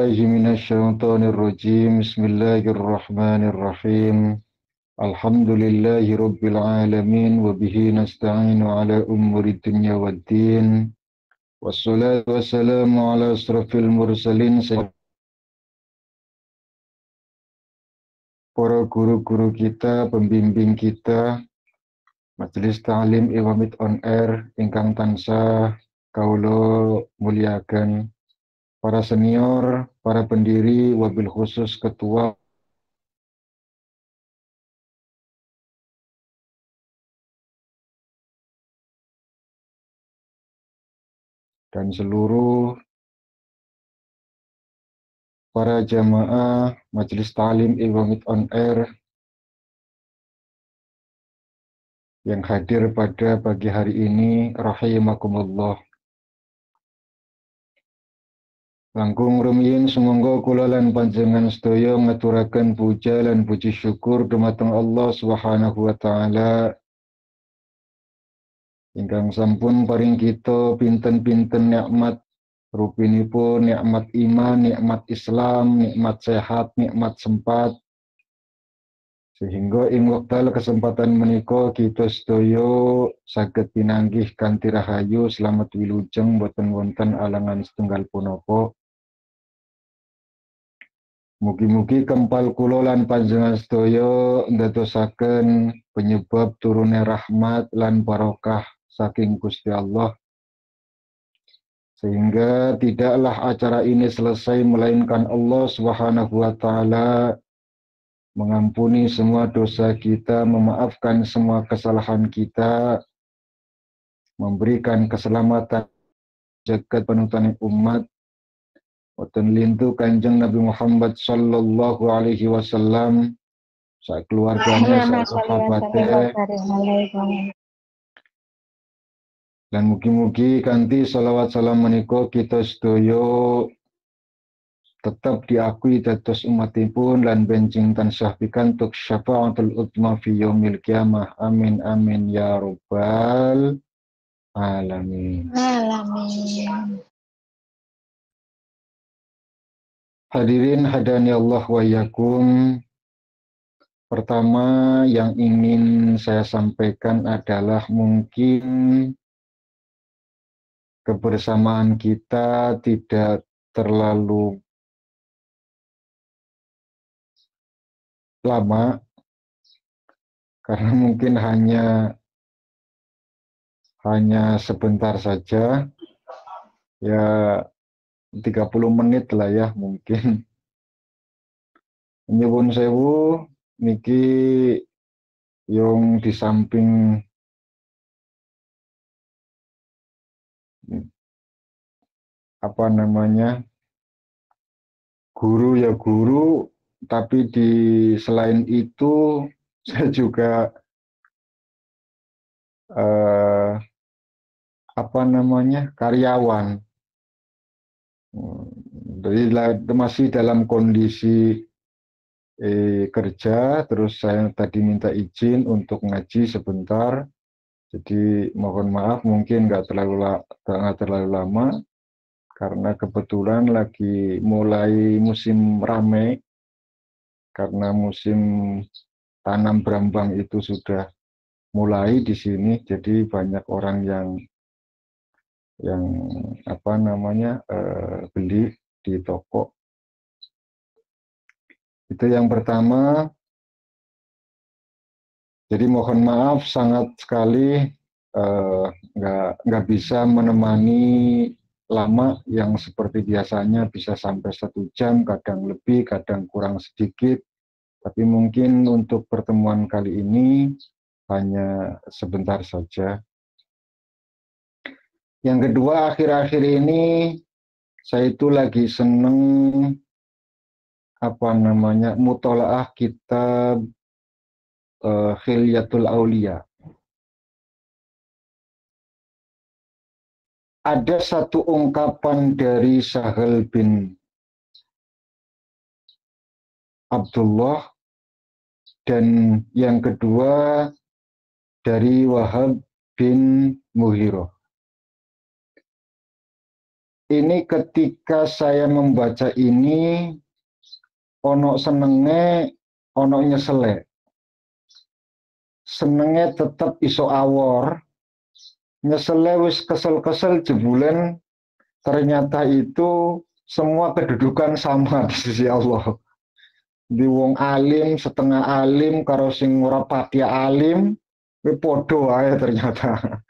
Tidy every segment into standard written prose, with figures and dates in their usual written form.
billahi minasyaitonir rajim. Bismillahirrahmanirrahim. Alhamdulillahi rabbil alamin wa bihi nasta'inu ala umuri dunya waddin. Wassalatu wassalamu ala asrafil mursalin. Para guru-guru kita, pembimbing kita, Majelis Ta'lim Iwamit on Air ingkang tansah kaulo muliakan, para senior, para pendiri, wabil khusus ketua dan seluruh para jamaah Majelis Ta'lim Iwamit on Air yang hadir pada pagi hari ini, rahimakumullah. Langkung rumiyin sumangga kula lan panjenengan sedaya ngaturaken puja lan puji syukur dumateng Allah Subhanahu wa taala ingkang sampun paring kita pinten-pinten nikmat rupinipun nikmat iman, nikmat Islam, nikmat sehat, nikmat sempat, sehingga ing wekdal kesempatan menika kita sedaya saged pinanggih kanthi rahayu slamet wilujeng boten wonten alangan setunggal punapa. Mugi-mugi kempal kula lan panjenengan sedaya ndadosaken penyebab turune rahmat lan barokah saking Gusti Allah, sehingga tidaklah acara ini selesai melainkan Allah Subhanahu wa taala mengampuni semua dosa kita, memaafkan semua kesalahan kita, memberikan keselamatan jagat panutan umat, wonten lintu Kanjeng Nabi Muhammad sallallahu alaihi wasallam, sak keluarganya, sak sahabate, dan mugi-mugi kanthi salawat salam menika kita sedaya tetap diakui dados umatipun lan benjing tansah pikantuk syafaatul utma fi yaumil qiyamah. Amin amin ya rabbal alamin. Alamin. Hadirin hadani Allah wa iyyakum. Pertama yang ingin saya sampaikan adalah mungkin kebersamaan kita tidak terlalu lama, karena mungkin hanya sebentar saja, ya 30 menit lah ya mungkin. Nyuwun sewu niki yang di samping guru ya guru, tapi selain itu saya juga karyawan. Jadi masih dalam kondisi kerja, terus saya tadi minta izin untuk ngaji sebentar. Jadi mohon maaf mungkin nggak terlalu lama, karena kebetulan lagi mulai musim rame, karena musim tanam brambang itu sudah mulai di sini, jadi banyak orang yang beli di toko. Itu yang pertama. Jadi mohon maaf sangat sekali nggak bisa menemani lama yang seperti biasanya bisa sampai 1 jam, kadang lebih, kadang kurang sedikit. Tapi mungkin untuk pertemuan kali ini hanya sebentar saja. Yang kedua, akhir-akhir ini saya itu lagi seneng mutolaah kitab Khilyatul Aulia. Ada satu ungkapan dari Sahal bin Abdullah, dan yang kedua dari Wahab bin Mughirah. ini ketika saya membaca ini, ono senenge, ono nyesele. Senenge tetap iso awor, nyesele wis kesel-kesel jebulen, ternyata itu semua kedudukan sama di sisi Allah. Di wong alim, setengah alim, karo sing ora pati alim, podo ae ternyata.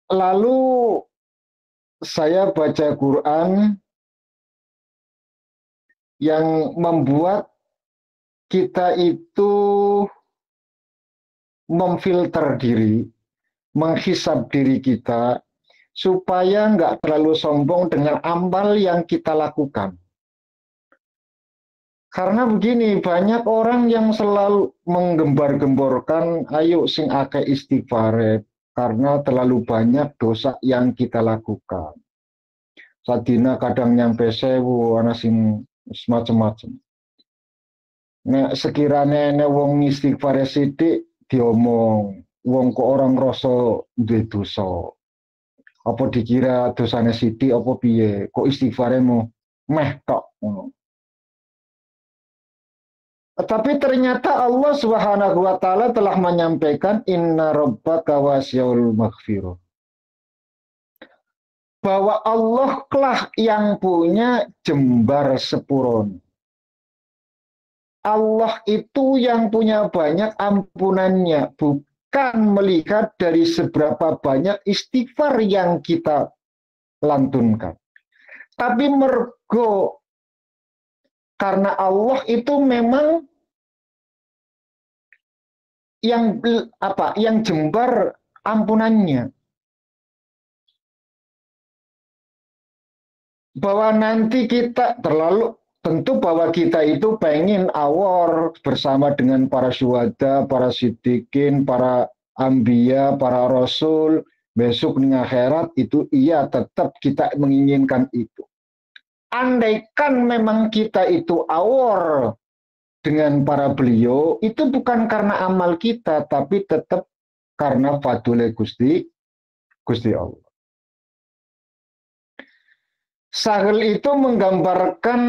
Lalu saya baca Quran yang membuat kita itu memfilter diri, menghisap diri kita, supaya nggak terlalu sombong dengan amal yang kita lakukan. Karena begini, banyak orang yang selalu menggembar-gemborkan, ayo sing akeh istighfar, karena terlalu banyak dosa yang kita lakukan. Sadina kadang nyampe 1000, ana sing semacam-macam. Nek sekiranya nek wong istighfar sithik diomong, wong kok orang rasa duwe dosa. Apa dikira dosane sithik apa piye? Kok istighfaremu meh tok ngono. Tapi ternyata Allah Subhanahu wa taala telah menyampaikan inna rabbaka wasi'ul maghfirah. Bahwa Allah lah yang punya jembar sepurun. Allah itu yang punya banyak ampunannya, bukan melihat dari seberapa banyak istighfar yang kita lantunkan. Tapi mergo karena Allah itu memang yang jembar ampunannya. Bahwa nanti kita tentu bahwa kita itu pengen awor bersama dengan para syuhada, para siddiqin, para anbiya, para rasul, besok di akhirat itu iya tetap kita menginginkan itu. Andaikan memang kita itu awor dengan para beliau, itu bukan karena amal kita, tapi tetap karena fadlul Gusti Allah. Sahel itu menggambarkan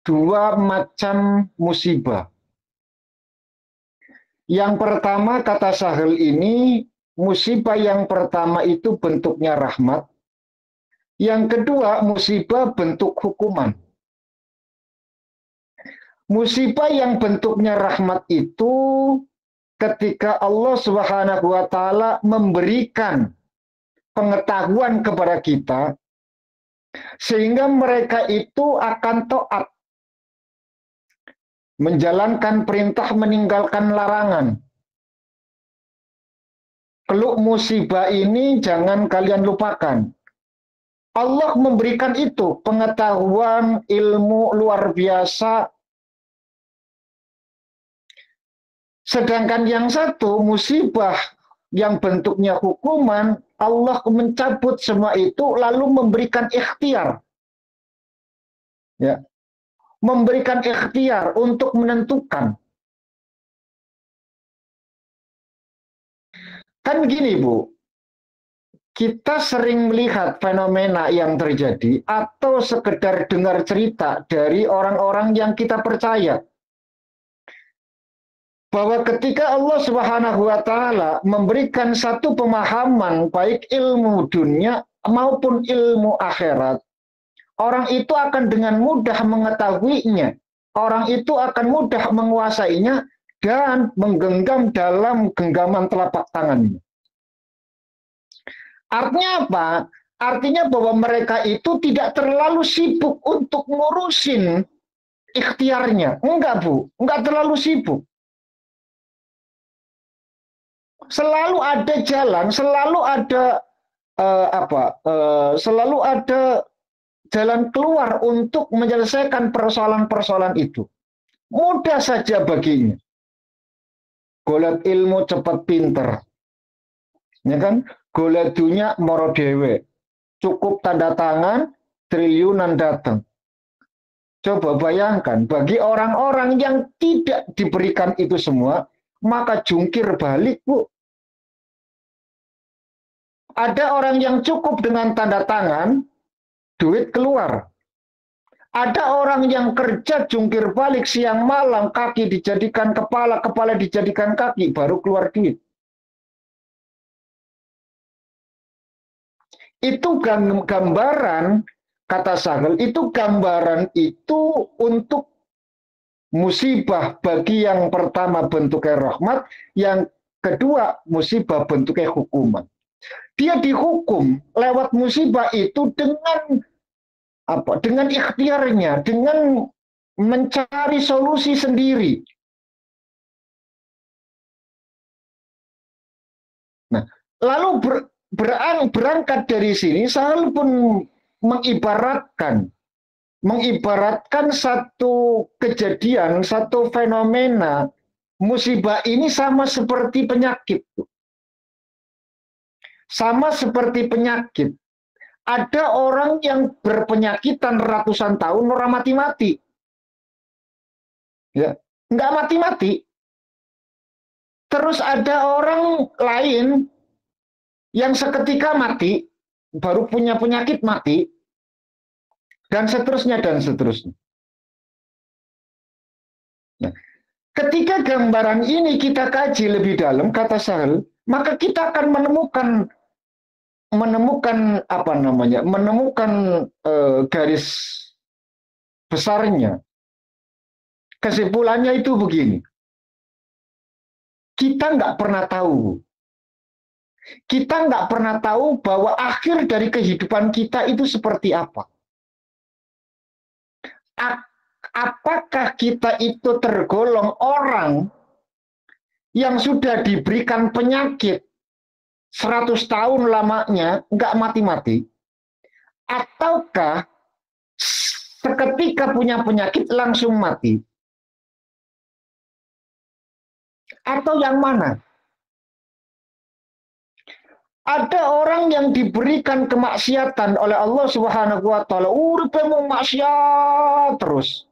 dua macam musibah. Yang pertama, kata Sahel ini, musibah yang pertama itu bentuknya rahmat. Yang kedua, musibah bentuk hukuman. Musibah yang bentuknya rahmat itu ketika Allah Subhanahu wa taala memberikan pengetahuan kepada kita sehingga mereka itu akan taat, menjalankan perintah, meninggalkan larangan. Keluk musibah ini jangan kalian lupakan. Allah memberikan itu pengetahuan, ilmu luar biasa. Sedangkan yang satu musibah yang bentuknya hukuman, Allah mencabut semua itu lalu memberikan ikhtiar. Ya. Memberikan ikhtiar untuk menentukan. Kan begini, Bu. Kita sering melihat fenomena yang terjadi atau sekedar dengar cerita dari orang-orang yang kita percaya. Bahwa ketika Allah Subhanahu wa taala memberikan satu pemahaman baik ilmu dunia maupun ilmu akhirat, orang itu akan dengan mudah mengetahuinya. Orang itu akan mudah menguasainya dan menggenggam dalam genggaman telapak tangannya. Artinya apa? Artinya bahwa mereka itu tidak terlalu sibuk untuk ngurusin ikhtiarnya. Enggak, Bu. Enggak terlalu sibuk. Selalu ada jalan, selalu ada selalu ada jalan keluar untuk menyelesaikan persoalan-persoalan itu. Mudah saja baginya. Golek ilmu cepat pinter. Ya kan? Golek dunia moro dewe. Cukup tanda tangan, triliunan datang. Coba bayangkan, bagi orang-orang yang tidak diberikan itu semua, maka jungkir balik, Bu. Ada orang yang cukup dengan tanda tangan, duit keluar. Ada orang yang kerja jungkir balik siang malam, kaki dijadikan kepala, kepala dijadikan kaki, baru keluar duit. Itu gambaran, kata Sahel, itu gambaran itu untuk musibah bagi yang pertama bentuknya rahmat, yang kedua musibah bentuknya hukuman. Dia dihukum lewat musibah itu dengan apa? Dengan ikhtiarnya, dengan mencari solusi sendiri. Nah, lalu berangkat dari sini, Sahel pun mengibaratkan satu kejadian, satu fenomena musibah ini sama seperti penyakit. Sama seperti penyakit. Ada orang yang berpenyakitan ratusan tahun orang mati-mati. Ya, nggak mati-mati. Terus ada orang lain yang seketika mati, baru punya penyakit mati, dan seterusnya dan seterusnya. Nah, ketika gambaran ini kita kaji lebih dalam, kata Sahel, maka kita akan menemukan garis besarnya. Kesimpulannya itu begini. Kita nggak pernah tahu. Kita nggak pernah tahu bahwa akhir dari kehidupan kita itu seperti apa. Apakah kita itu tergolong orang yang sudah diberikan penyakit 100 tahun lamanya, nggak mati-mati, ataukah seketika punya penyakit langsung mati? Atau yang mana? Ada orang yang diberikan kemaksiatan oleh Allah Subhanahu wa taala, uripe mau maksiat terus.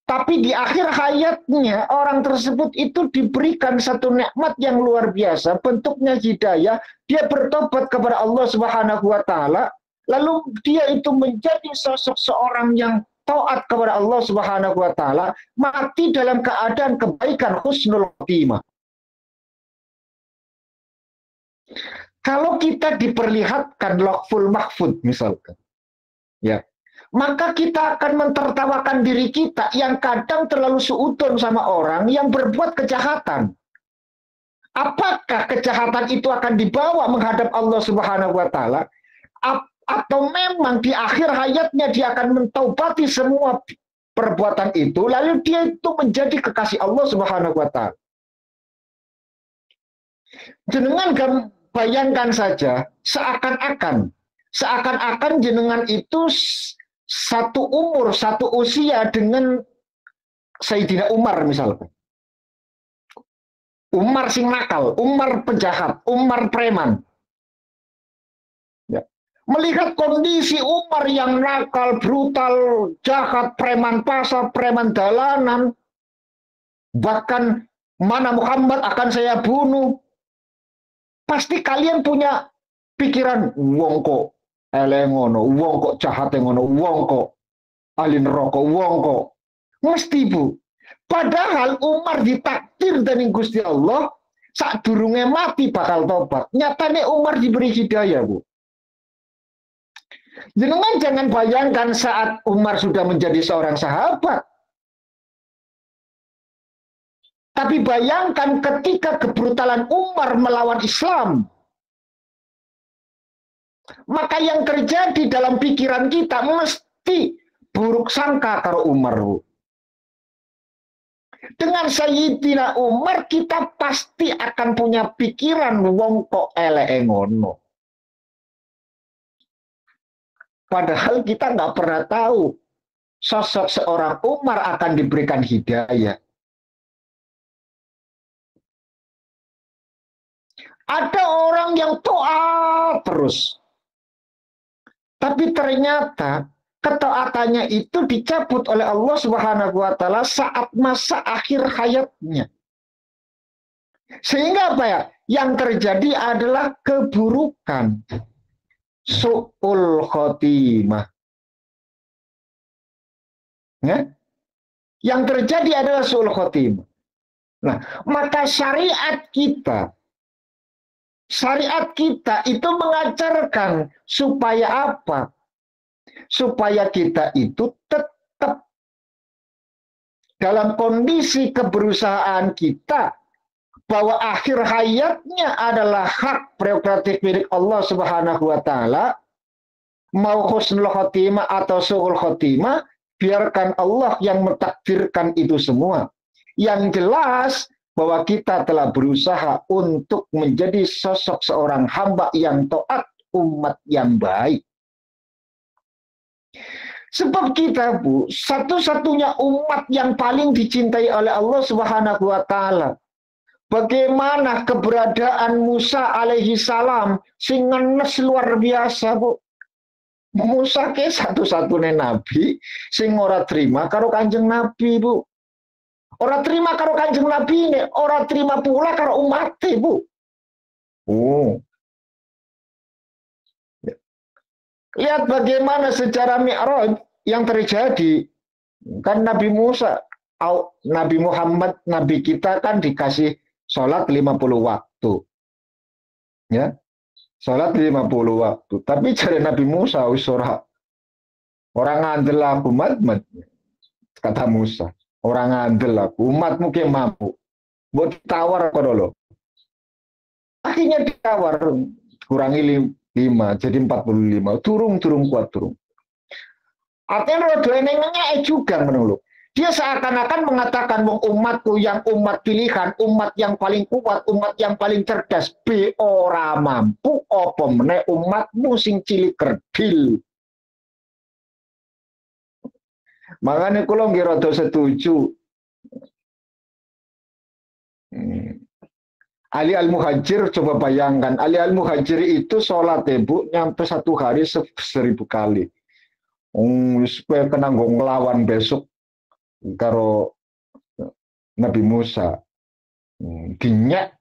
Tapi di akhir hayatnya orang tersebut itu diberikan satu nikmat yang luar biasa, bentuknya hidayah, dia bertobat kepada Allah Subhanahu wa taala, lalu dia itu menjadi sosok seorang yang taat kepada Allah Subhanahu wa taala, mati dalam keadaan kebaikan, husnul khotimah. Kalau kita diperlihatkan lauhul mahfud misalkan, ya, maka kita akan mentertawakan diri kita yang kadang terlalu seudon sama orang yang berbuat kejahatan. Apakah kejahatan itu akan dibawa menghadap Allah Subhanahu wa taala, atau memang di akhir hayatnya dia akan mentaubati semua perbuatan itu, lalu dia itu menjadi kekasih Allah Subhanahu wa taala. Jenengan bayangkan saja, seakan-akan jenengan itu satu umur, satu usia dengan Sayyidina Umar misalkan. Umar sing nakal, Umar penjahat, Umar preman. Ya. Melihat kondisi Umar yang nakal, brutal, jahat, preman pasar, preman dalanan, bahkan mana Muhammad akan saya bunuh. Pasti kalian punya pikiran, wong kok elengono, wong kok jahat ngono, wong kok ahli neraka, wong kok. Mesti Bu. Padahal Umar ditakdir dari Gusti Allah, sak durunge mati bakal tobat. Nyatane Umar diberi hidayah, Bu. Jenengan jangan bayangkan saat Umar sudah menjadi seorang sahabat. Tapi bayangkan ketika kebrutalan Umar melawan Islam. Maka yang terjadi dalam pikiran kita mesti buruk sangka karo Umar. Dengan Sayyidina Umar kita pasti akan punya pikiran wong kok eleke ngono. Padahal kita nggak pernah tahu sosok seorang Umar akan diberikan hidayah. Ada orang yang taat terus. Tapi ternyata ketaatannya itu dicabut oleh Allah Subhanahu wa taala saat masa akhir hayatnya. Sehingga apa ya? yang terjadi adalah keburukan. Su'ul khotimah. Ya? Yang terjadi adalah su'ul khotimah. Nah, maka syariat kita itu mengajarkan supaya apa? Supaya kita itu tetap dalam kondisi keberusahaan kita bahwa akhir hayatnya adalah hak prerogatif milik Allah Subhanahu wa taala, mau husnul khotimah atau su'ul khotimah, biarkan Allah yang mentakdirkan itu semua. Yang jelas bahwa kita telah berusaha untuk menjadi sosok seorang hamba yang taat, umat yang baik. Sebab kita, Bu, satu-satunya umat yang paling dicintai oleh Allah Subhanahu wa taala. Bagaimana keberadaan Musa alaihi salam sing ngenes luar biasa, Bu. Musa ke satu-satunya nabi sing ora terima karo Kanjeng Nabi, Bu. Ora terima karo Kanjeng Nabi ini, ora terima pula karo umat, Bu. Oh. Lihat bagaimana sejarah Mi'raj yang terjadi. Kan Nabi Musa, Nabi Muhammad, Nabi kita kan dikasih sholat 50 waktu. Ya. Sholat 50 waktu. Tapi cari Nabi Musa, orang ngandel aku, mat, kata Musa. Orang ngandel aku, umat mungkin mampu. Buat tawar kok dulu. Akhirnya ditawar, kurangi 5, jadi 45. Turung kuat. Artinya rodo enengnya juga menurut. Dia seakan-akan mengatakan umatku yang umat pilihan, umat yang paling kuat, umat yang paling cerdas, be ora mampu apa meneh umatmu sing cilik kerdil. Makanya kula nggih rada setuju. Ali Al-Muhajir, coba bayangkan, Ali Al-Muhajir itu sholat Bu, nyampe 1 hari 1000 kali. Supaya kena ngelawan besok karo Nabi Musa. Dinyak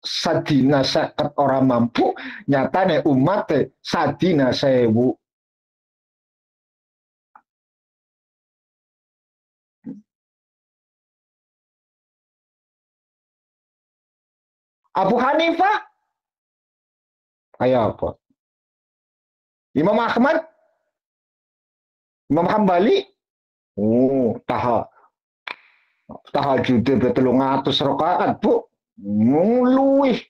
sadina saket orang mampu, nyatane umat sadina 1000. Abu Hanifah kayak apa? Imam Ahmad, Imam Hambali, tahajud 300 rakaat, Bu. Luwih.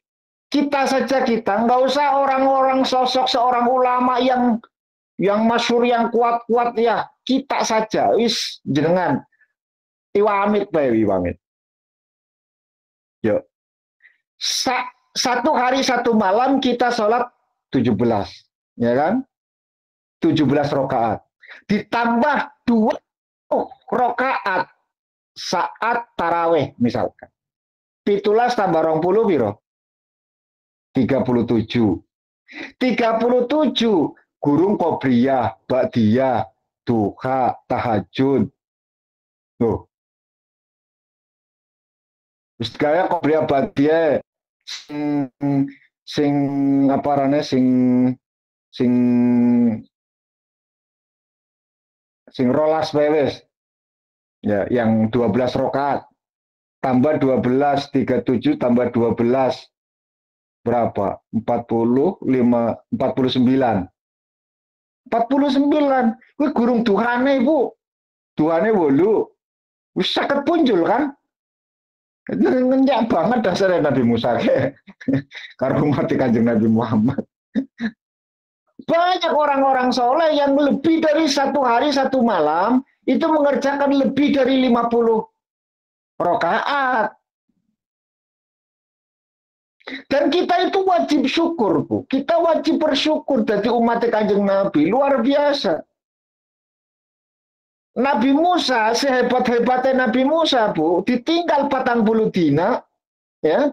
Kita saja nggak usah orang-orang sosok seorang ulama yang masyhur yang kuat-kuat ya. Kita saja wis jenengan iwamit bae iwamit. Yo. 1 hari 1 malam kita sholat 17, ya kan? 17 rakaat. Ditambah 2 rakaat saat taraweh misalkan. 17 tambah 20 piro? 37. 37 gurung qobliyah, ba'diyah, duha, tahajud. Tuh. Wis kaya qobliyah ba'diyah sing aparane sing rolas wewes. Ya, yang 12 rakaat tambah 12, 37 tambah 12 berapa? 49. 49. Kuwi gurung duhane, Bu. Duhane 8. Wis 50 punjul kan? Ngenyak banget dasarnya Nabi Musa karo umat Kanjeng Nabi Muhammad. Banyak orang-orang soleh yang lebih dari 1 hari 1 malam itu mengerjakan lebih dari 50 rakaat. Dan kita itu wajib syukur, Bu. Kita wajib bersyukur dari umat Kanjeng Nabi. Luar biasa. Nabi Musa, sehebat-hebatnya Nabi Musa, Bu, ditinggal 40 dina, ya,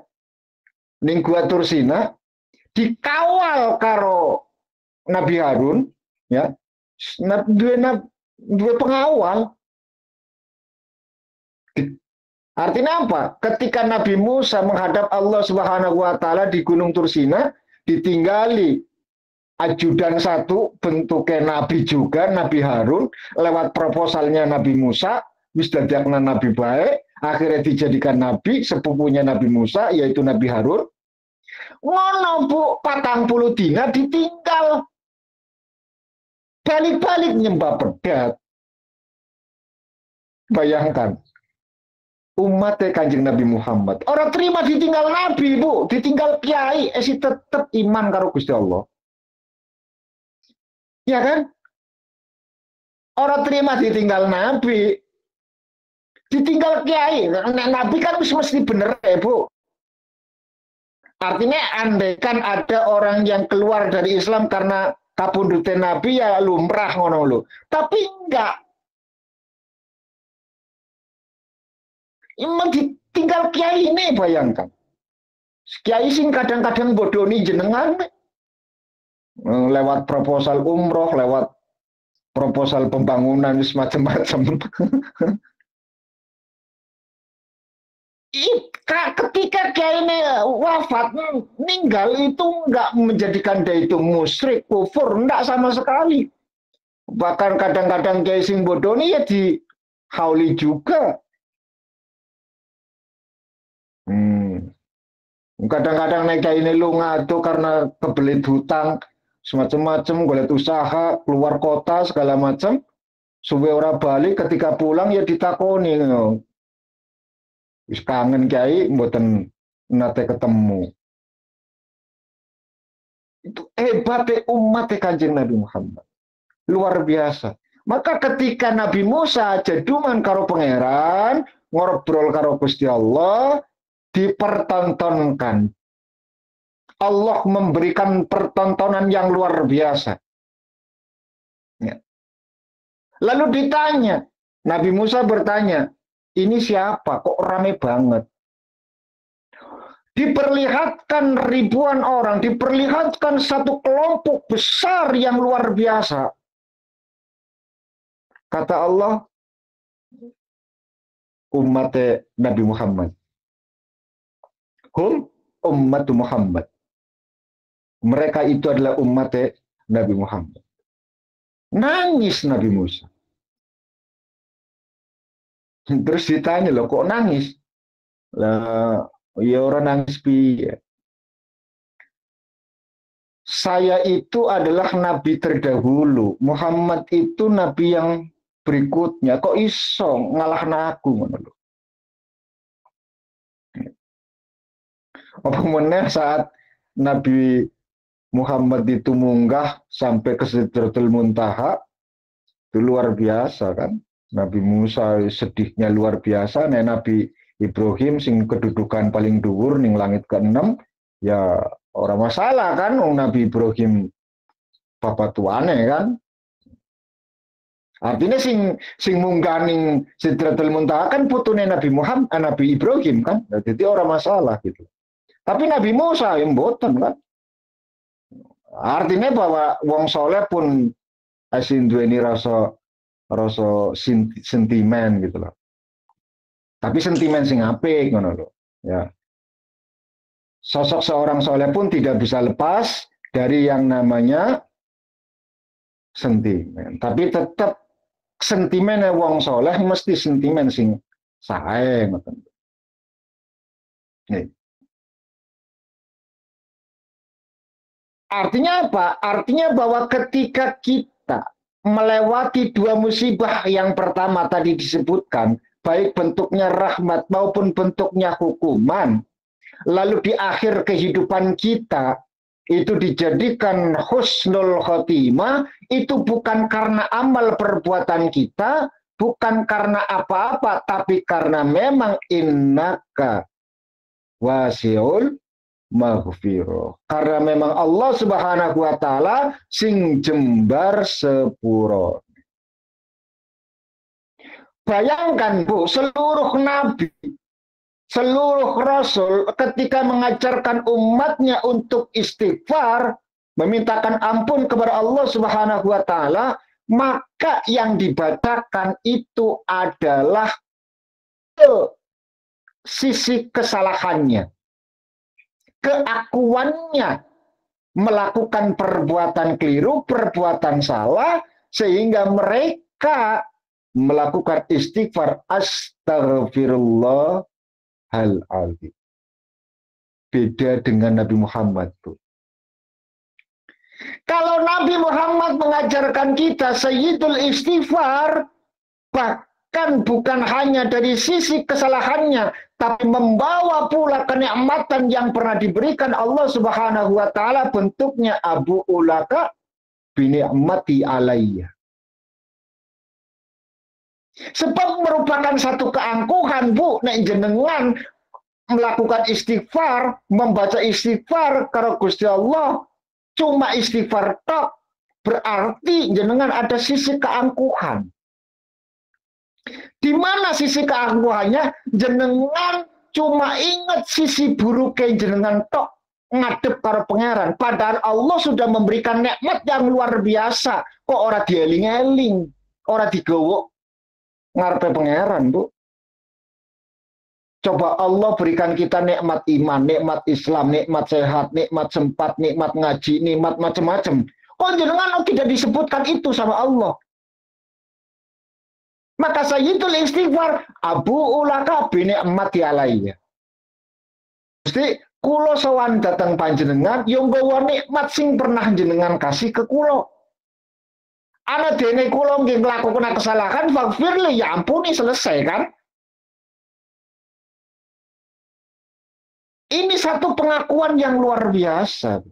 ning Gua Tursina, dikawal karo Nabi Harun, ya, dua pengawal, Artinya apa? Ketika Nabi Musa menghadap Allah Subhanahu wa taala di Gunung Tursina, ditinggali ajudan satu bentuknya Nabi juga, Nabi Harun, lewat proposalnya Nabi Musa, wis dadakna Nabi baik, akhirnya dijadikan Nabi, sepupunya Nabi Musa, yaitu Nabi Harun. Ngono bu, 40 dina ditinggal. Balik-balik nyembah pedat. Bayangkan. Umatnya Kanjeng Nabi Muhammad. Orang terima ditinggal Nabi, Bu. Ditinggal kiai, tetap iman karo Gusti Allah. Ya kan? Orang terima ditinggal Nabi. Ditinggal kiai. Nabi kan mesti bener ya, Bu. Artinya andaikan ada orang yang keluar dari Islam karena kapundhute Nabi, ya lumrah ngono lho. Tapi enggak. Emang ditinggal kiai ini, bayangkan. Kiai sing kadang-kadang bodoni jenengan lewat proposal umroh, lewat proposal pembangunan semacam-macam. Ketika kiai ini wafat, meninggal, itu enggak menjadikan dia itu musyrik, kufur, enggak sama sekali. Bahkan kadang-kadang kiai sing bodoni ya dihauli juga. Kadang-kadang naik ini lu ngadu karena kebelit hutang semacam-macam, golet usaha, keluar kota segala macam, suwe ora balik, ketika pulang ya ditakoni, wis kangen kiai mboten nate ketemu. Itu hebatnya umat Kanjeng Nabi Muhammad, luar biasa. Maka ketika Nabi Musa jaduman karo pangeran, ngobrol karo Gusti Allah, dipertontonkan. Allah memberikan pertontonan yang luar biasa. Ya. Lalu ditanya, Nabi Musa bertanya, ini siapa? Kok rame banget? Diperlihatkan ribuan orang, diperlihatkan satu kelompok besar yang luar biasa. Kata Allah, umat Nabi Muhammad. Umat Muhammad. Mereka itu adalah umat Nabi Muhammad. Nangis Nabi Musa. Terus ditanya, loh kok nangis? Lah, ya orang nangis piye. Saya itu adalah nabi terdahulu. Muhammad itu nabi yang berikutnya. Kok iso ngalahna aku ngono lho. Apa meneh saat Nabi Muhammad itu munggah sampai ke Sidratul Muntaha, itu luar biasa kan. Nabi Musa sedihnya luar biasa, Nabi Ibrahim sing kedudukan paling dhuwur ning langit ke-6, ya orang masalah kan, Nabi Ibrahim bapak tuane kan. Artinya sing munggah ning Sidratul Muntaha kan putune Nabi Muhammad, Nabi Ibrahim kan. Jadi orang masalah gitu. Tapi Nabi Musa yang mboten kan. Artinya bahwa wong soleh pun asin duweni rasa sentimen gitu loh. Tapi sentimen sing apik ngono lho. Ya. Sosok seorang soleh pun tidak bisa lepas dari yang namanya sentimen. Tapi tetap sentimennya wong soleh mesti sentimen sing sae ngoten. Nih. Artinya apa? Artinya bahwa ketika kita melewati dua musibah yang pertama tadi disebutkan, baik bentuknya rahmat maupun bentuknya hukuman, lalu di akhir kehidupan kita itu dijadikan husnul khotimah, itu bukan karena amal perbuatan kita, bukan karena apa-apa, tapi karena memang innaka wasiul maghfirah. Karena memang Allah Subhanahu wa taala sing jembar sepuro. Bayangkan Bu, seluruh nabi, seluruh rasul ketika mengajarkan umatnya untuk istighfar, memintakan ampun kepada Allah Subhanahu wa taala, maka yang dibacakan itu adalah sisi kesalahannya, keakuannya melakukan perbuatan keliru, perbuatan salah, sehingga mereka melakukan istighfar astagfirullahaladzim. Beda dengan Nabi Muhammad, Bu. Kalau Nabi Muhammad mengajarkan kita sayyidul istighfar, bahkan bukan hanya dari sisi kesalahannya, tapi membawa pula kenikmatan yang pernah diberikan Allah Subhanahu wa taala, bentuknya abu ulaka binikmati alayya. Sebab merupakan satu keangkuhan, Bu, nek jenengan melakukan istighfar, membaca istighfar karo Gusti Allah, cuma istighfar tok, berarti jenengan ada sisi keangkuhan. Di mana sisi keangkuhannya? Jenengan cuma ingat sisi buruknya jenengan tok, ngadep karo pangeran. Padahal Allah sudah memberikan nikmat yang luar biasa. Kok ora dieling-eling, ora digowo ngarepe pangeran, Bu. Coba Allah berikan kita nikmat iman, nikmat Islam, nikmat sehat, nikmat sempat, nikmat ngaji, nikmat macam-macam. Kok jenengan tidak disebutkan itu sama Allah? Maka sayyidul istighfar abu ulaka binikmati alayya. Mesti kula sowan datang panjenengan yang nggawa nikmat sing pernah jenengan kasih ke kula. Ana dene kula nggih nglakukan kesalahan, faghfirli, ya ampuni, selesai kan? Ini satu pengakuan yang luar biasa.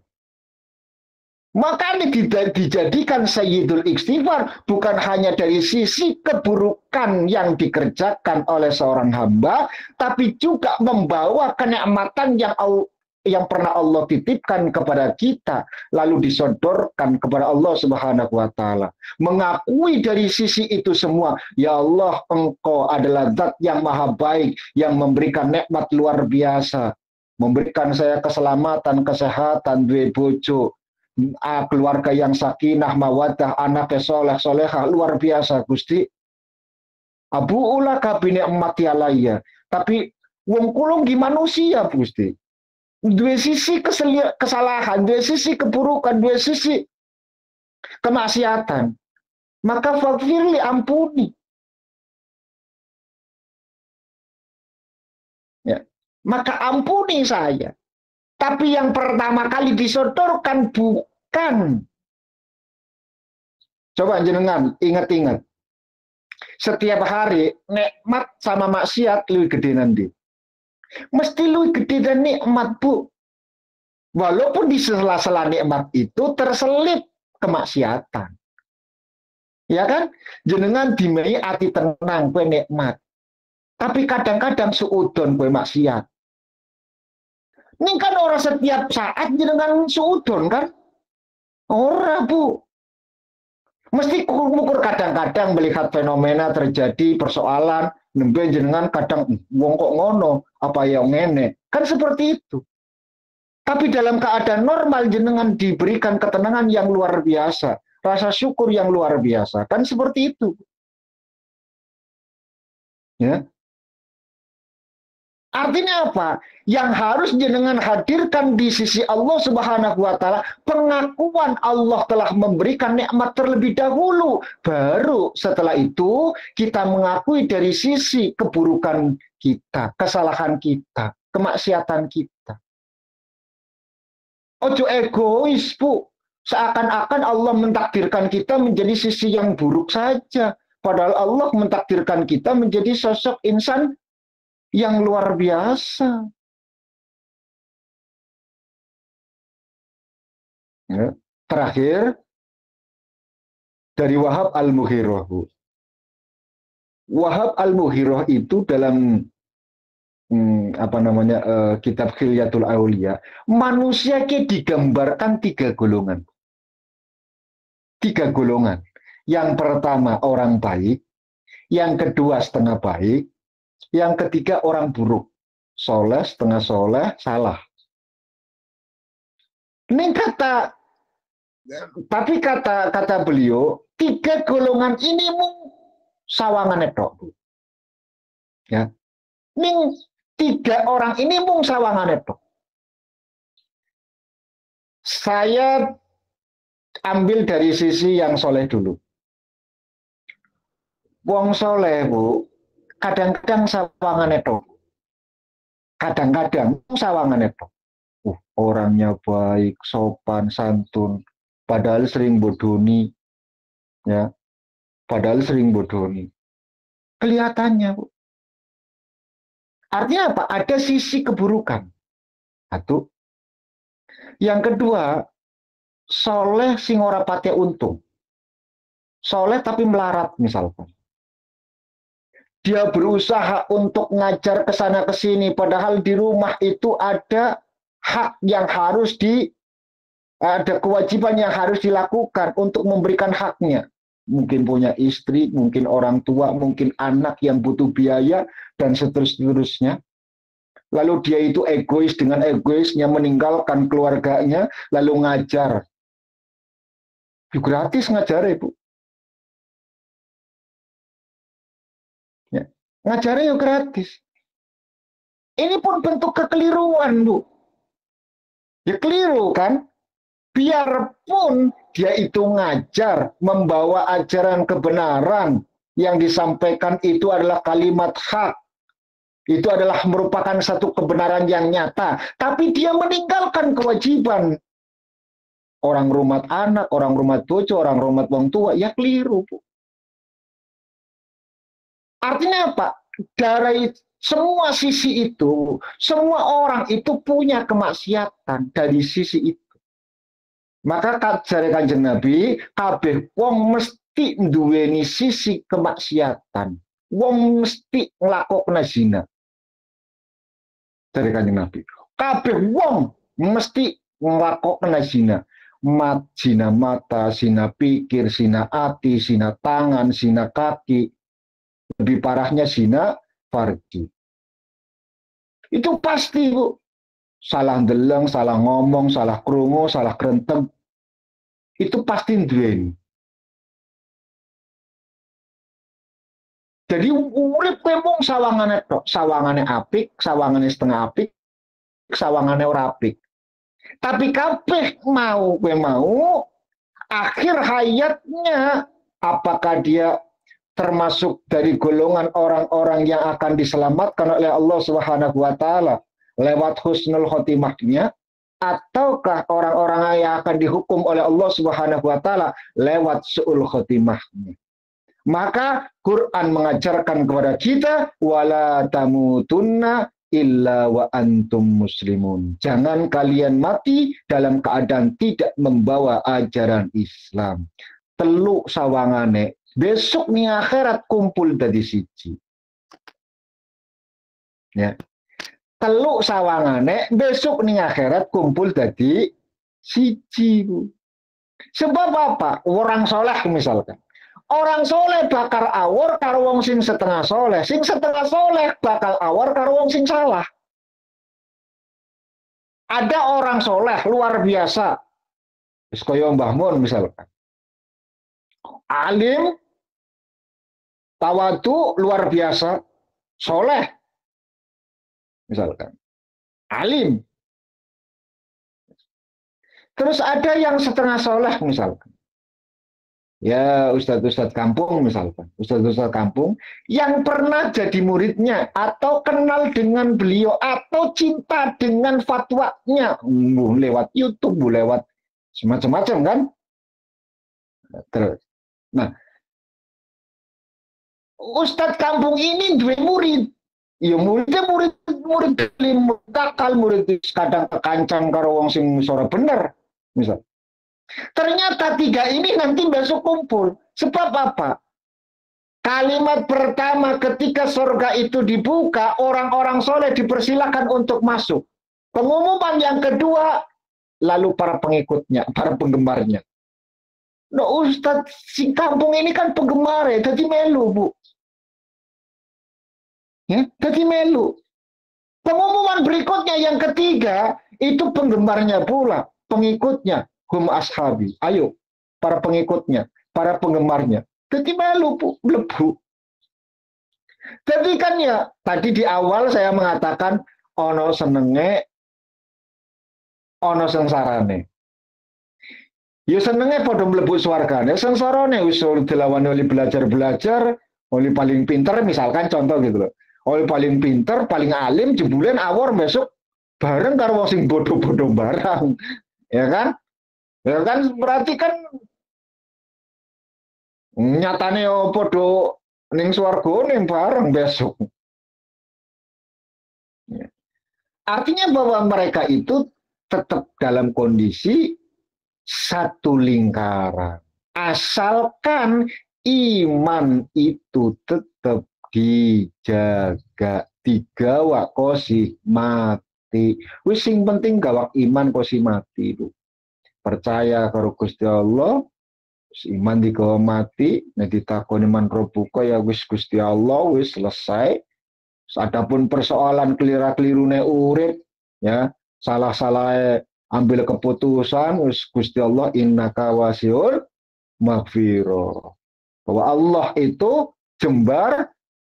Maka ini dijadikan sayyidul istighfar bukan hanya dari sisi keburukan yang dikerjakan oleh seorang hamba, tapi juga membawa kenikmatan yang pernah Allah titipkan kepada kita, lalu disodorkan kepada Allah Subhanahu wa taala. Mengakui dari sisi itu semua, ya Allah, Engkau adalah zat yang maha baik, yang memberikan nikmat luar biasa, memberikan saya keselamatan, kesehatan, duwe bojo, keluarga yang sakinah, mawadah, anaknya soleh, solehah, luar biasa Gusti. Abu ulaka binikmati alayya. Tapi wong kulung gimana manusia Gusti? Dua sisi kesalahan, dua sisi keburukan, dua sisi kemaksiatan. Maka faghfirli, ampuni. Ya. Maka ampuni saya. Tapi yang pertama kali disodorkan bukan. Coba jenengan ingat-ingat. Setiap hari nikmat sama maksiat lebih gede nanti. Mesti lebih gede dan nikmat, Bu. Walaupun di sela-sela nikmat itu terselip kemaksiatan. Ya kan? Jenengan dimei ati tenang kowe nikmat. Tapi kadang-kadang suudon kowe maksiat. Ini kan orang setiap saat jenengan suudon kan? Ora, Bu. Mesti ukur kadang-kadang melihat fenomena terjadi persoalan, nembe jenengan kadang wong kok ngono, apa yang ngene. Kan seperti itu. Tapi dalam keadaan normal jenengan diberikan ketenangan yang luar biasa, rasa syukur yang luar biasa. Kan seperti itu. Ya. Artinya apa? Yang harus jenengan hadirkan di sisi Allah Subhanahu wa taala, pengakuan Allah telah memberikan nikmat terlebih dahulu. Baru setelah itu kita mengakui dari sisi keburukan kita, kesalahan kita, kemaksiatan kita. Ojo egois, Bu. Seakan-akan Allah mentakdirkan kita menjadi sisi yang buruk saja. Padahal Allah mentakdirkan kita menjadi sosok insan yang luar biasa. Ya. Terakhir dari Wahab Al-Mughirah. Wahab Al-Mughirah itu dalam kitab Khilyatul Aulia, manusia digambarkan tiga golongan. Tiga golongan. Yang pertama orang baik, yang kedua setengah baik, yang ketiga orang buruk, soleh, setengah soleh, salah. Ini tapi kata beliau, tiga golongan ini mung sawangan edok, Bu. Ya, ning 3 orang ini mung sawangan itu. Saya ambil dari sisi yang soleh dulu. Wong soleh, Bu, kadang-kadang sawangan itu. Kadang-kadang sawangan itu. Orangnya baik, sopan, santun, padahal sering bodoni, ya. Padahal sering bodoni. Kelihatannya, Bu. Artinya apa? Ada sisi keburukan. Satu. Yang kedua, soleh sing ora pate untung. Soleh tapi melarat misalkan. Dia berusaha untuk ngajar ke sana ke sini, padahal di rumah itu ada hak yang harus ada kewajiban yang harus dilakukan untuk memberikan haknya. Mungkin punya istri, mungkin orang tua, mungkin anak yang butuh biaya, dan seterusnya. Lalu dia itu egois, dengan egoisnya meninggalkan keluarganya, lalu ngajar. Gratis ngajar, Ibu. Ya. Ngajarnya ya gratis. Ini pun bentuk kekeliruan, Bu. Ya keliru kan? Biarpun dia itu ngajar, membawa ajaran kebenaran, yang disampaikan itu adalah kalimat hak, itu adalah merupakan satu kebenaran yang nyata, tapi dia meninggalkan kewajiban. Orang rumah anak, orang rumah bojo, orang rumah wong tua, ya keliru, Bu. Artinya apa? Dari semua sisi itu, semua orang itu punya kemaksiatan dari sisi itu. Maka jare Kanjeng Nabi, kabeh wong mesti nduweni sisi kemaksiatan. Wong mesti nglakokna zina. Jare Kanjeng Nabi, kabeh wong mesti nglakokna zina. Zina mata, zina pikir, zina ati, zina tangan, zina kaki. Lebih parahnya zina farji. Itu pasti, Bu. Salah ndeleng, salah ngomong, salah krungu, salah krenteng. Itu pasti duweni. Jadi urip kowe mung sawangane tok, sawangane apik, sawangane setengah apik, sawangane ora apik. Tapi kabeh mau kowe mau akhir hayatnya, apakah dia termasuk dari golongan orang-orang yang akan diselamatkan oleh Allah Subhanahu wa taala lewat husnul khotimahnya, ataukah orang-orang yang akan dihukum oleh Allah Subhanahu wa taala lewat su'ul khotimahnya. Maka Quran mengajarkan kepada kita, wala tamutunna illa wa antum muslimun. Jangan kalian mati dalam keadaan tidak membawa ajaran Islam. Teluk sawangane, besok nih akhirat kumpul dadi siji. Ya. Teluk sawangane, besok nih akhirat kumpul dadi siji. Sebab apa? Orang soleh misalkan. Orang soleh bakal awor karo wong sing setengah soleh. Sing setengah soleh bakal awor karo wong sing salah. Ada orang soleh luar biasa. Wis kaya Mbah Mun misalkan. Alim, tawadu luar biasa, soleh. Misalkan. Alim. Terus ada yang setengah soleh misalkan. Ya ustadz-ustadz kampung misalkan. Ustadz-ustadz kampung yang pernah jadi muridnya atau kenal dengan beliau atau cinta dengan fatwanya. Lewat YouTube, lewat semacam-macam kan. Terus. Nah, ustadz kampung ini dua murid. Ya muridnya murid takal, murid kadang kekancang karo wong sing suara bener misal. Ternyata tiga ini nanti besok kumpul. Sebab apa? Kalimat pertama ketika surga itu dibuka, orang-orang soleh dipersilakan untuk masuk. Pengumuman yang kedua, lalu para pengikutnya, para penggemarnya. Nah, Ustadz si kampung ini kan penggemar ya, jadi melu, Bu. Ya, jadi melu. Pengumuman berikutnya yang ketiga, itu penggemarnya pula, pengikutnya. Hum ashabi, ayo para pengikutnya, para penggemarnya. Jadi melu, Bu, mlebu. Jadi kan ya, tadi di awal saya mengatakan ono senenge, ono sengsarane. Ya senenge padha mlebu swargane, sengsarane wis dilawan oleh belajar-belajar, oleh paling pinter misalkan contoh gitu loh. Oleh paling pinter, paling alim, jebulen awor besok bareng karo wong sing bodoh-bodoh barang. Ya kan? Ya kan berarti kan nyatane padha ning swargane bareng besok. Artinya bahwa mereka itu tetap dalam kondisi satu lingkaran. Asalkan iman itu tetap dijaga, digawa kosi mati. Wis sing penting gawak iman kosi mati itu. Percaya karo Gusti Allah, iman digawa mati, nek ditakoni man robuka ya wis Gusti Allah wis selesai. Adapun persoalan kelira-kelirune urip ya, salah-salah ambil keputusan wis Gusti Allah innaka wasiul maghfirah. Bahwa Allah itu jembar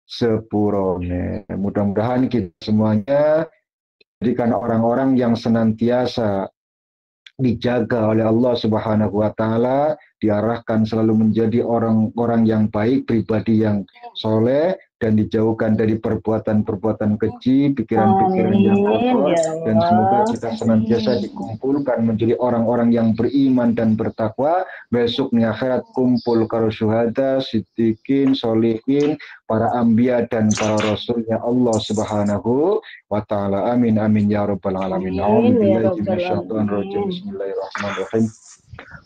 sepurone. Mudah-mudahan kita semuanya jadikan orang-orang yang senantiasa dijaga oleh Allah Subhanahu wa taala, diarahkan selalu menjadi orang-orang yang baik, pribadi yang soleh, dan dijauhkan dari perbuatan-perbuatan keji, pikiran-pikiran yang kotor, dan semoga kita senantiasa dikumpulkan menjadi orang-orang yang beriman dan bertakwa, besok di akhirat kumpul karo syuhada, siddiqin, solihin, para anbiya dan para rasulnya Allah Subhanahu wa ta'ala. Amin amin ya rabbal alamin. Bismillahirrahmanirrahim.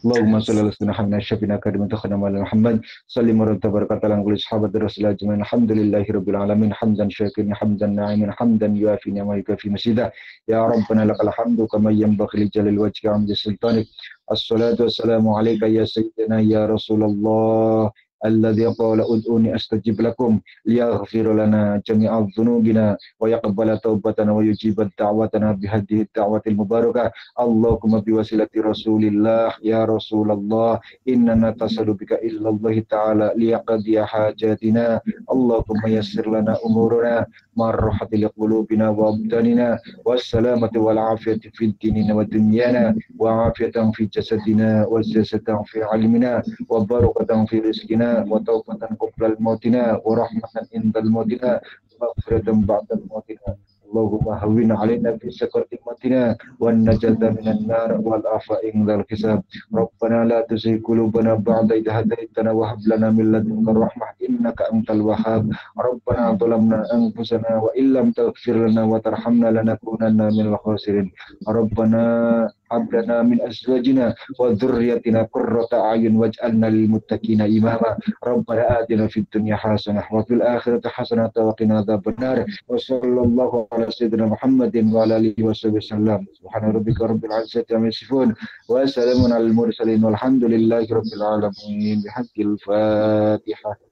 Allahumma salli ala sayyidina Muhammad syafina karim takhana ala Muhammad sallim wa tabaraka ala kulli sahabat rasulillah ajmain alhamdulillahi rabbil alamin hamdan syakirin hamdan na'imin hamdan yuafi ni'ma yukafi masjidah ya rabbana lakal hamdu kama yanbaghi li jalil wajhika wa sultanik assalatu wassalamu alayka ya sayyidina ya rasulullah الذي قال ادعوني استجب لكم ليغفر لنا جميع ذنوبنا ويقبل توبتنا ويجيب دعوتنا بهذه الدعوة المباركة اللهم بوسيلة رسول الله يا رسول الله إننا نتصل بك إلا الله تعالى ليقضي حاجاتنا اللهم يسر لنا أمورنا مع الراحة لقلوبنا وأبداننا والسلامة والعافية في ديننا ودنيانا وعافية في جسدنا وزيادة في علمنا وبركة في رزقنا وتوبة قبل الموتنا ورحمة عند الموتنا ومغفرة بعد الموتنا اللهم هون علينا في سكرة موتنا والنجاة من النار والعفاء عند الحساب ربنا لا تزغ قلوبنا بعد إذ هديتنا وهب لنا من لدنك الرحمة إنك أنت الوهاب ربنا ظلمنا أنفسنا وإن لم تغفر لنا وترحمنا لنكونن من الخاسرين ربنا هب لنا من أزواجنا وذريتنا قرة أعين واجعلنا للمتقين إماما ربنا آتنا في الدنيا حسنة وفي الآخرة حسنة وقنا عذاب النار وصلى الله على سيدنا محمد وعلى آله وصحبه وسلم سبحان ربك رب العزة عما يصفون وسلام على المرسلين والحمد لله رب العالمين بحق الفاتحة